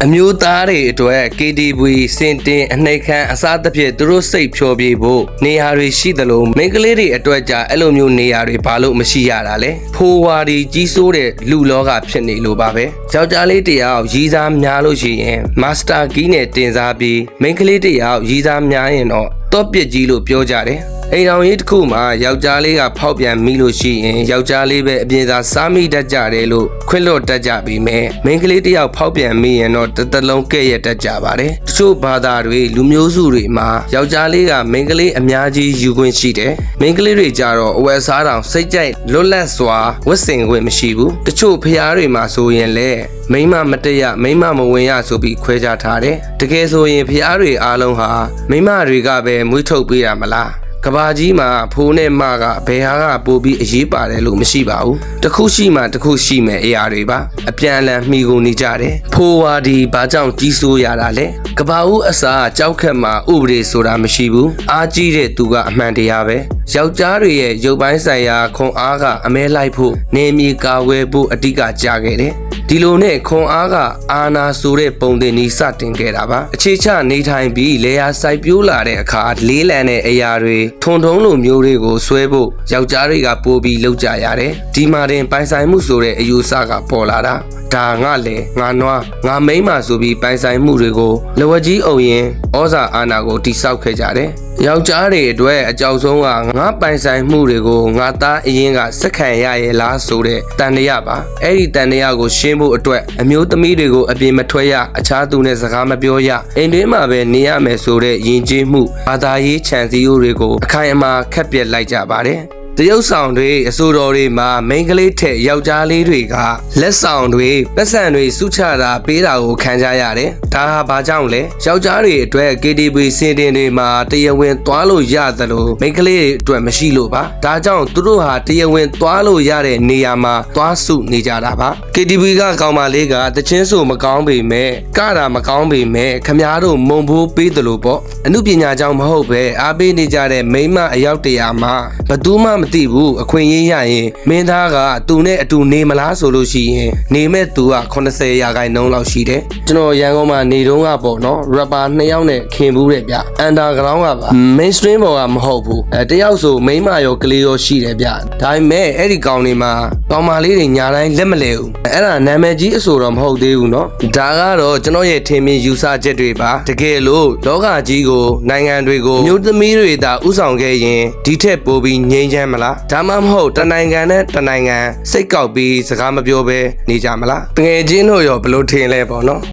အမျိုးသားတွေအတွက် KTV စင်တင်အနှိတ်ခမ်းအစားသဖြင့်သူတို့စိတ်ဖြောပြေဖို့နေရာတွေရှိသလိုမိန်းကလေးတွေအတွက်ကြအဲ့လိုမျိုးနေရာတွေဘာလို့မရှိရတာလဲဖိုးဝါဒီကြီးစိုးတဲ့လူလောကဖြစ်နေလို့ပါပဲယောက်ျားလေးတယောက်ရည်စားများလို့ရှိရင်မာစတာကီးနဲ့တင်စားပြီးမိန်းကလေးတယောက်ရည်စားများရင်တော့တော့ပြစ်ကြီးလို့ပြောကြတယ်အိမ်တော်ကြီးတစ်ခုမှာယောက်ျားလေးကဖောက်ပြန်မိလို့ရှိရင်ယောက်ျားလေးပဲအပြင်သာစားမိတတ်ကြတယ်လို့ခွင့်လွှတ်တတ်ကြပြီးမယ်မိန်းကလေးတယောက်ဖောက်ပြန်မိရင်တော့တစ်သက်လုံးကဲ့ရဲ့တတ်ကြပါတယ်တချို့ဘာသာတွေလူမျိုးစုတွေမှာယောက်ျားလေးကမိန်းကလေးအများကြီးယူခွင့်ရှိတယ်မိန်းကလေးတွေကြတော့အဝယ်စားတောင်စိတ်ကြိုက်လွတ်လပ်စွာဝတ်ဆင်ခွင့်မရှိဘူးတချို့ဖျားတွေမှာဆိုရင်လေမိန်းမမတရမိန်းမမဝင်ရဆိုပြီးခွဲခြားထားတယ်တကယ်ဆိုရင်ဖျားတွေအားလုံးဟာမိန်းမတွေကပဲမွေးထုတ်ပေးတာမလားကဘာကြီးမှာဖိုးနဲ့မကဘယ်ဟာကပို့ပြီးအရေးပါတယ်လို့မရှိပါဘူးတခုရှိမှတခုရှိမယ်အရာတွေပါအပြန်အလှန်မှီကုန်နေကြတယ်ဖိုးဝါဒီဘာကြောင့်ကြီးစိုးရတာလဲကဘာဦးအစာကြောက်ခက်မှာဥပဒေဆိုတာမရှိဘူးအားကြီးတဲ့သူကအမှန်တရားပဲယောက်ျားတွေရဲ့ရုပ်ပိုင်းဆိုင်ရာခွန်အားကအမဲလိုက်ဖို့နေမီကာဝဲဖို့အဓိကကြားခဲ့တယ်ဒီလိုနဲ့ခွန်အားကအာနာဆိုတဲ့ပုံသင်ဤစတင်ခဲ့တာပါအခြေချနေထိုင်ပြီးလေယာစိုက်ပြိုးလာတဲ့အခါလေးလံတဲ့အရာတွေထုံထုံလိုမျိုးတွေကိုဆွဲဖို့ယောက်ျားတွေကပို့ပြီးလောက်ကြရတယ်ဒီမှာတင်ပိုင်ဆိုင်မှုဆိုတဲ့အယူဆကပေါ်လာတာဒါငါလေငါနွားငါမိန်းမဆိုပြီးပိုင်ဆိုင်မှုတွေကိုလဝကြီးအုံရင်ဩဇာအာဏာကိုတိဆောက်ခဲ့ကြတယ်ယောက်ျားတွေအတွက်အကြောက်ဆုံးကငါပိုင်ဆိုင်မှုတွေကိုငါသားအရင်ကစက်ခံရရဲ့လားဆိုတဲ့တန်တရားပါအဲ့ဒီတန်တရားကိုရှင်းဖို့အတွက်အမျိုးသမီးတွေကိုအပြင်မထွက်ရအခြားသူနဲ့စကားမပြောရအိမ်တွင်းမှာပဲနေရမယ်ဆိုတဲ့ယဉ်ကျေးမှုဘာသာရေးခြံစည်းရိုးတွေကိုအခိုင်အမာခက်ပြက်လိုက်ကြပါတယ်တရုတ်ဆောင်တွေအစိုးတော်တွေမှာမိန်းကလေးထက်ယောက်ျားလေးတွေကလက်ဆောင်တွေပတ်စံတွေစုချတာပေးတာကိုခံကြရတယ်။ဒါဟာဘာကြောင့်လဲ။ယောက်ျားတွေအတွက် KTV စင်တင်တွေမှာတရားဝင်သွားလို့ရသလိုမိန်းကလေးတွေအတွက်မရှိလို့ပါ။ဒါကြောင့်သူတို့ဟာတရားဝင်သွားလို့ရတဲ့နေရာမှာသွားစုနေကြတာပါ။ KTV ကကောင်မလေးကတချင်းဆိုမကောင်းပေမဲ့ကတာမကောင်းပေမဲ့ခမားတို့မုံဖိုးပေးသလိုပေါ့။အမှုပညာကြောင့်မဟုတ်ပဲအားပေးနေကြတဲ့မိန်းမအယောက်တရာမှာဘသူမှမသိဘူးအခွင့်အရေးရရင်မင်းသားကသူနဲ့အတူနေမလားဆိုလို့ရှိရင်နေမဲ့သူက80ရာခိုင်နှုန်းလောက်ရှိတယ်ကျွန်တော်ရန်ကုန်မှာနေတုန်းကပေါ့နော် rapper 2ယောက်နဲ့ခင်ဘူးတယ်ဗျ underground ကပါ mainstream ဘောကမဟုတ်ဘူးတယောက်ဆိုမိန်းမရောကလေးရောရှိတယ်ဗျဒါပေမဲ့အဲ့ဒီကောင်တွေမှာကောင်မလေးတွေညာတိုင်းလက်မလဲဘူးအဲ့ဒါနာမည်ကြီးအဆိုတော့မဟုတ်သေးဘူးနော်ဒါကတော့ကျွန်တော်ရဲ့ထင်မြင်ယူဆချက်တွေပါတကယ်လို့လောကကြီးကိုနိုင်ငံတွေကိုမျိုးသမီးတွေသာဥဆောင်ခဲ့ရင်ဒီထက်ပိုပြီးငြိမ်းချမ်းမလားဒါမှမဟုတ်တနိုင်ငံနဲ့တနိုင်ငံစိတ်ကောက်ပြီးစကားမပြောဘဲနေကြမလားတကယ်ချင်းတို့ရောဘလို့ထင်လဲပေါ့နော်